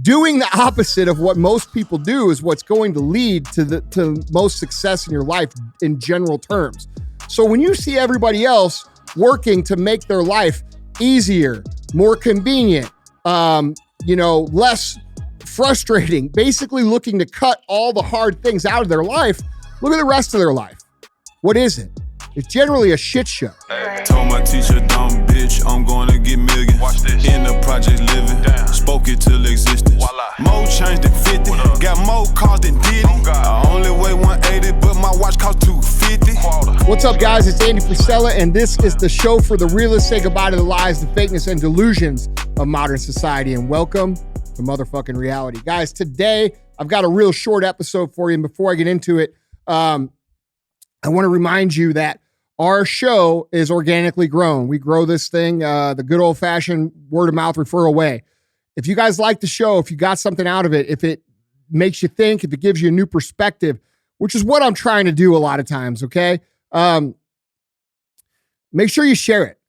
doing the opposite of what most people do is what's going to lead to most success in your life in general terms. So when you see everybody else working to make their life easier, more convenient, less frustrating, basically looking to cut all the hard things out of their life, look at the rest of their life. What is it? It's generally a shit show. Told my teacher, dumb bitch, I'm going to get millions. Watch this. In the project living, spoke it till existence. Voila. More change than 50, got more cars than Diddy. I only weigh 180, but my watch cost 250. What's up, guys? It's Andy Frisella, and this is the show for the realists. Say goodbye to the lies, the fakeness, and delusions of modern society, and welcome to motherfucking reality. Guys, today I've got a real short episode for you, and before I get into it, I want to remind you that our show is organically grown. We grow this thing the good old-fashioned word-of-mouth referral way. If you guys like the show, if you got something out of it, if it makes you think, if it gives you a new perspective, which is what I'm trying to do a lot of times, okay? Make sure you share it.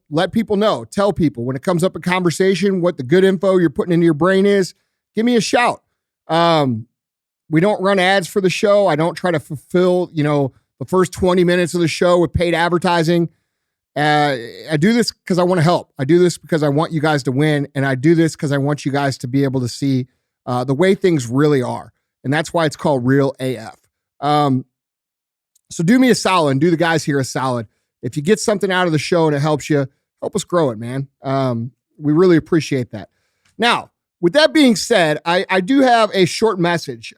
Let people know. Tell people when it comes up in conversation what the good info you're putting into your brain is. Give me a shout. We don't run ads for the show. I don't try to fulfill, the first 20 minutes of the show with paid advertising. I do this because I want to help. I do this because I want you guys to win. And I do this because I want you guys to be able to see the way things really are. And that's why it's called RealAF. So do me a solid and do the guys here a solid. If you get something out of the show and it helps you, help us grow it, man. We really appreciate that. Now, with that being said, I do have a short message.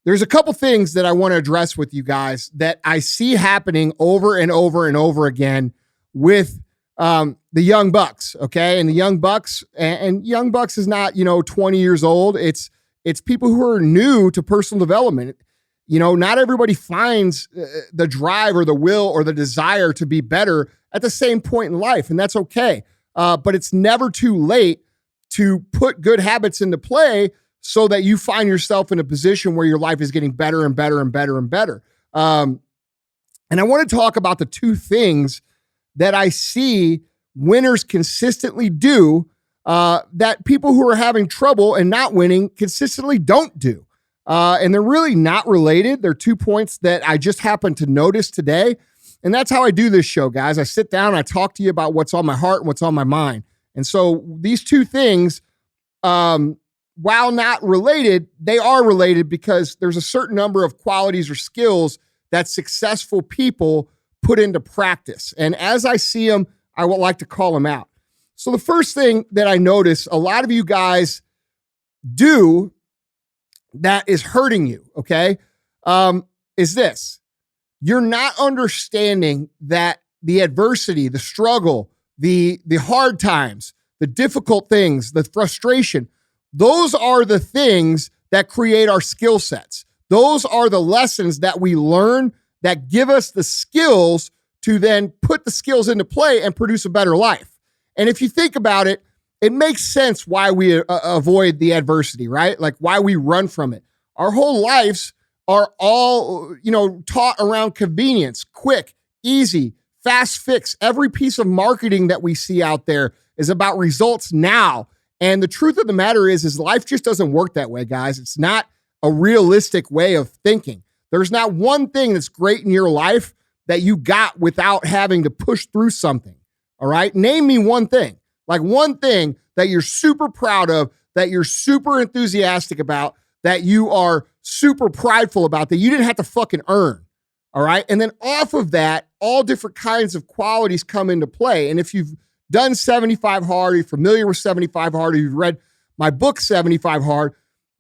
There's a couple things that I want to address with you guys that I see happening over and over and over again with the young bucks, okay? And the young bucks, and young bucks is not, 20 years old. It's people who are new to personal development. Not everybody finds the drive or the will or the desire to be better at the same point in life, and that's okay. But it's never too late to put good habits into play so that you find yourself in a position where your life is getting better and better and better and better. And I want to talk about the two things that I see winners consistently do that people who are having trouble and not winning consistently don't do. And they're really not related. They're 2 points that I just happened to notice today. And that's how I do this show, guys. I sit down and I talk to you about what's on my heart and what's on my mind. And so these two things, while not related, they are related because there's a certain number of qualities or skills that successful people put into practice. And as I see them, I would like to call them out. So the first thing that I notice a lot of you guys do that is hurting you, okay, is this. You're not understanding that the adversity, the struggle, the hard times, the difficult things, the frustration, those are the things that create our skill sets. Those are the lessons that we learn that give us the skills to then put the skills into play and produce a better life. And if you think about it, it makes sense why we avoid the adversity, right? Like why we run from it. Our whole lives are all, taught around convenience, quick, easy, fast fix. Every piece of marketing that we see out there is about results now. And the truth of the matter is life just doesn't work that way, guys. It's not a realistic way of thinking. There's not one thing that's great in your life that you got without having to push through something, all right? Name me one thing, like one thing that you're super proud of, that you're super enthusiastic about, that you are super prideful about, that you didn't have to fucking earn, all right? And then off of that, all different kinds of qualities come into play. And if you've done 75 Hard, you're familiar with 75 Hard, or you've read my book, 75 Hard,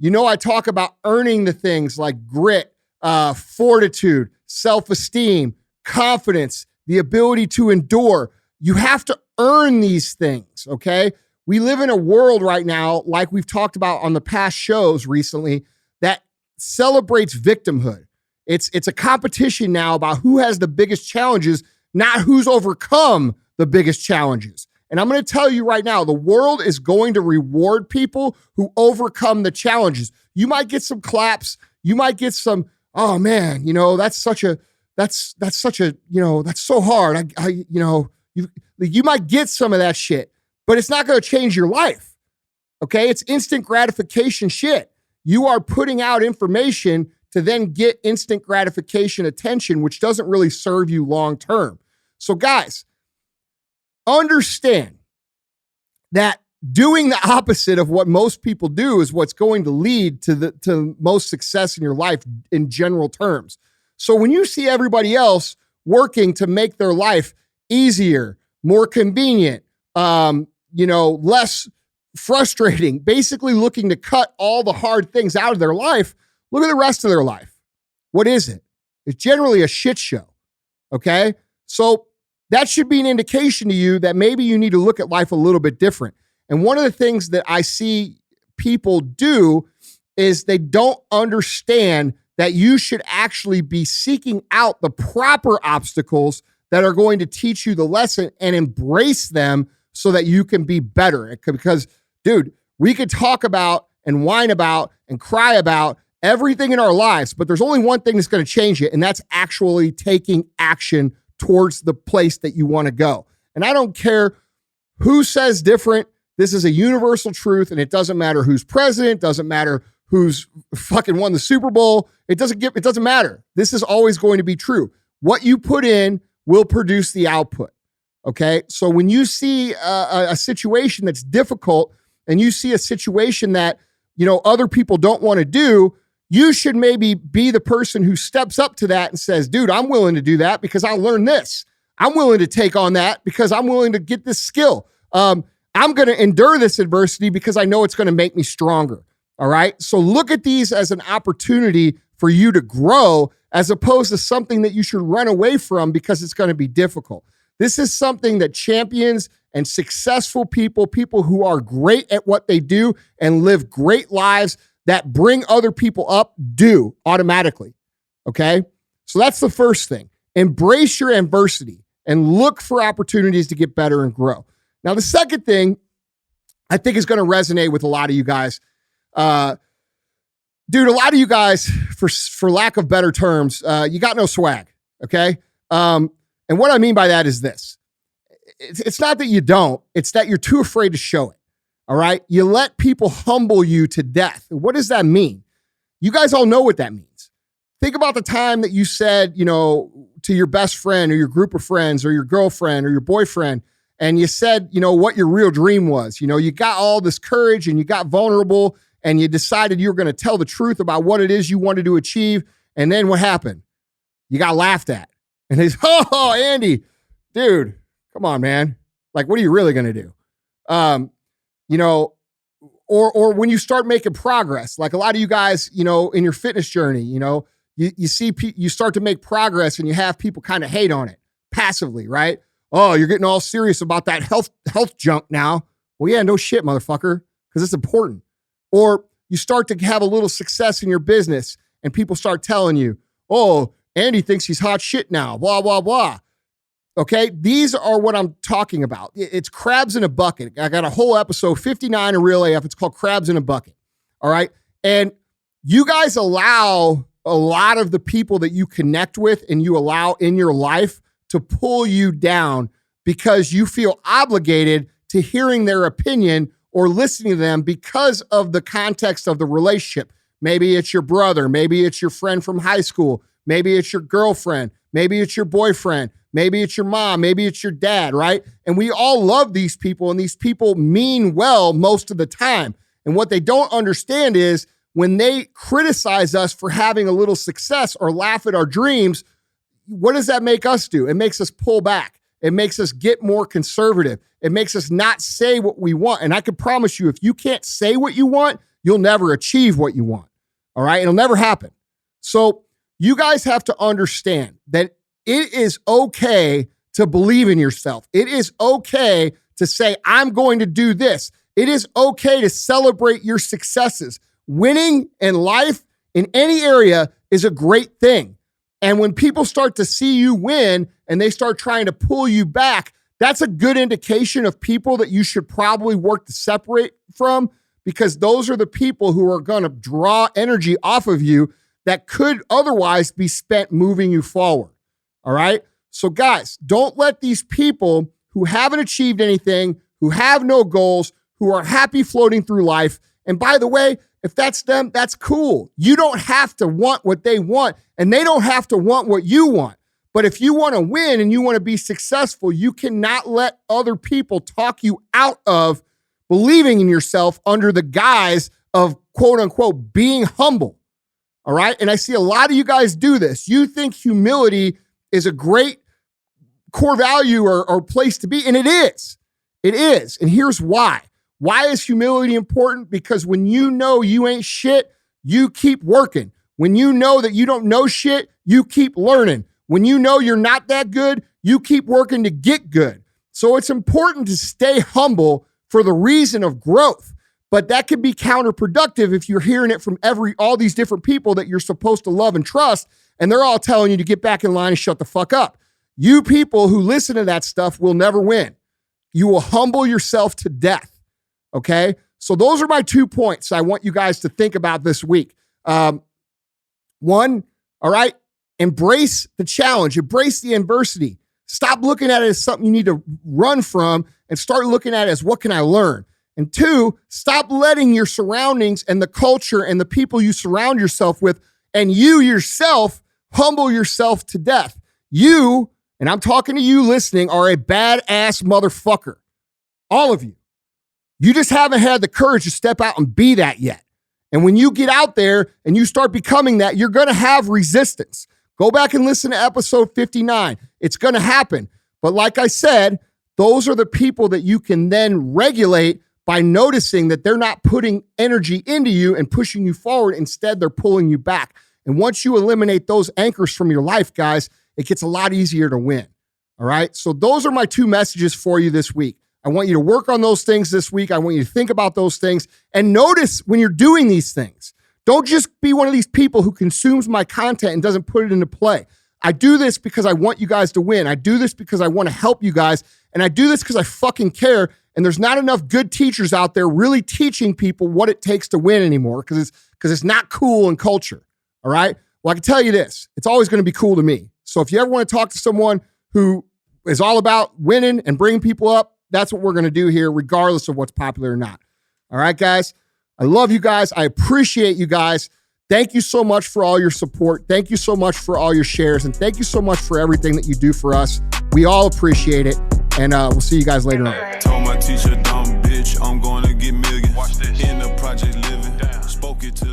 I talk about earning the things like grit, fortitude, self-esteem, confidence, the ability to endure. You have to earn these things, okay? We live in a world right now, like we've talked about on the past shows recently, that celebrates victimhood. It's a competition now about who has the biggest challenges, not who's overcome the biggest challenges. And I'm going to tell you right now, the world is going to reward people who overcome the challenges. You might get some claps. You might get some, oh man, that's so hard. You might get some of that shit, but it's not going to change your life. Okay, it's instant gratification shit. You are putting out information to then get instant gratification attention, which doesn't really serve you long term. So guys, understand that doing the opposite of what most people do is what's going to lead to most success in your life in general terms. So when you see everybody else working to make their life easier, more convenient, less frustrating, basically looking to cut all the hard things out of their life, look at the rest of their life. What is it? It's generally a shit show. Okay? So that should be an indication to you that maybe you need to look at life a little bit different. And one of the things that I see people do is they don't understand that you should actually be seeking out the proper obstacles that are going to teach you the lesson and embrace them so that you can be better. Because, dude, we could talk about and whine about and cry about everything in our lives, but there's only one thing that's going to change it, and that's actually taking action towards the place that you want to go. And I don't care who says different. This is a universal truth, and it doesn't matter who's president, doesn't matter who's fucking won the Super Bowl. It doesn't matter. This is always going to be true. What you put in will produce the output. Okay. So when you see a situation that's difficult and you see a situation that, other people don't want to do, you should maybe be the person who steps up to that and says, dude, I'm willing to do that because I'll learn this. I'm willing to take on that because I'm willing to get this skill. I'm going to endure this adversity because I know it's going to make me stronger. All right. So look at these as an opportunity for you to grow as opposed to something that you should run away from because it's going to be difficult. This is something that champions and successful people who are great at what they do and live great lives that bring other people up do automatically. Okay. So that's the first thing. Embrace your adversity and look for opportunities to get better and grow. Now, the second thing I think is going to resonate with a lot of you guys. Dude, a lot of you guys, for lack of better terms, you got no swag, okay? And what I mean by that is this. It's not that you don't, it's that you're too afraid to show it, all right? You let people humble you to death. What does that mean? You guys all know what that means. Think about the time that you said, to your best friend or your group of friends or your girlfriend or your boyfriend, and you said, what your real dream was. You got all this courage and you got vulnerable and you decided you were going to tell the truth about what it is you wanted to achieve. And then what happened? You got laughed at. And they said, oh, Andy, dude, come on, man. Like, what are you really going to do? Or when you start making progress, like a lot of you guys, in your fitness journey, you see, you start to make progress and you have people kind of hate on it passively, right? Oh, you're getting all serious about that health junk now. Well, yeah, no shit, motherfucker, because it's important. Or you start to have a little success in your business and people start telling you, oh, Andy thinks he's hot shit now, blah, blah, blah. Okay, these are what I'm talking about. It's crabs in a bucket. I got a whole episode, 59 of RealAF. It's called Crabs in a Bucket. All right. And you guys allow a lot of the people that you connect with and you allow in your life to pull you down because you feel obligated to hearing their opinion or listening to them because of the context of the relationship. Maybe it's your brother. Maybe it's your friend from high school. Maybe it's your girlfriend. Maybe it's your boyfriend. Maybe it's your mom. Maybe it's your dad, right? And we all love these people, and these people mean well most of the time. And what they don't understand is when they criticize us for having a little success or laugh at our dreams, what does that make us do? It makes us pull back. It makes us get more conservative. It makes us not say what we want. And I can promise you, if you can't say what you want, you'll never achieve what you want. All right? It'll never happen. So you guys have to understand that it is okay to believe in yourself. It is okay to say, I'm going to do this. It is okay to celebrate your successes. Winning in life in any area is a great thing. And when people start to see you win and they start trying to pull you back, that's a good indication of people that you should probably work to separate from, because those are the people who are going to draw energy off of you that could otherwise be spent moving you forward. All right. So guys, don't let these people who haven't achieved anything, who have no goals, who are happy floating through life. And by the way, if that's them, that's cool. You don't have to want what they want, and they don't have to want what you want. But if you want to win and you want to be successful, you cannot let other people talk you out of believing in yourself under the guise of quote unquote being humble. All right. And I see a lot of you guys do this. You think humility is a great core value or place to be. And it is. It is. And here's why. Why is humility important? Because when you know you ain't shit, you keep working. When you know that you don't know shit, you keep learning. When you know you're not that good, you keep working to get good. So it's important to stay humble for the reason of growth. But that can be counterproductive if you're hearing it from all these different people that you're supposed to love and trust, and they're all telling you to get back in line and shut the fuck up. You people who listen to that stuff will never win. You will humble yourself to death, okay? So those are my 2 points I want you guys to think about this week. One, all right, embrace the challenge, embrace the adversity. Stop looking at it as something you need to run from and start looking at it as what can I learn? And 2, stop letting your surroundings and the culture and the people you surround yourself with and you yourself humble yourself to death. You, and I'm talking to you listening, are a badass motherfucker. All of you. You just haven't had the courage to step out and be that yet. And when you get out there and you start becoming that, you're going to have resistance. Go back and listen to episode 59. It's going to happen. But like I said, those are the people that you can then regulate by noticing that they're not putting energy into you and pushing you forward. Instead, they're pulling you back. And once you eliminate those anchors from your life, guys, it gets a lot easier to win. All right? So those are my 2 messages for you this week. I want you to work on those things this week. I want you to think about those things and notice when you're doing these things. Don't just be one of these people who consumes my content and doesn't put it into play. I do this because I want you guys to win. I do this because I want to help you guys. And I do this because I fucking care. And there's not enough good teachers out there really teaching people what it takes to win anymore because it's not cool in culture. All right? Well, I can tell you this. It's always going to be cool to me. So if you ever want to talk to someone who is all about winning and bringing people up, that's what we're going to do here, regardless of what's popular or not. All right, guys? I love you guys. I appreciate you guys. Thank you so much for all your support. Thank you so much for all your shares. And thank you so much for everything that you do for us. We all appreciate it. And we'll see you guys later on. Told my teacher, dumb bitch, I'm going to get millions. Watch this. In the project living. Spoke it to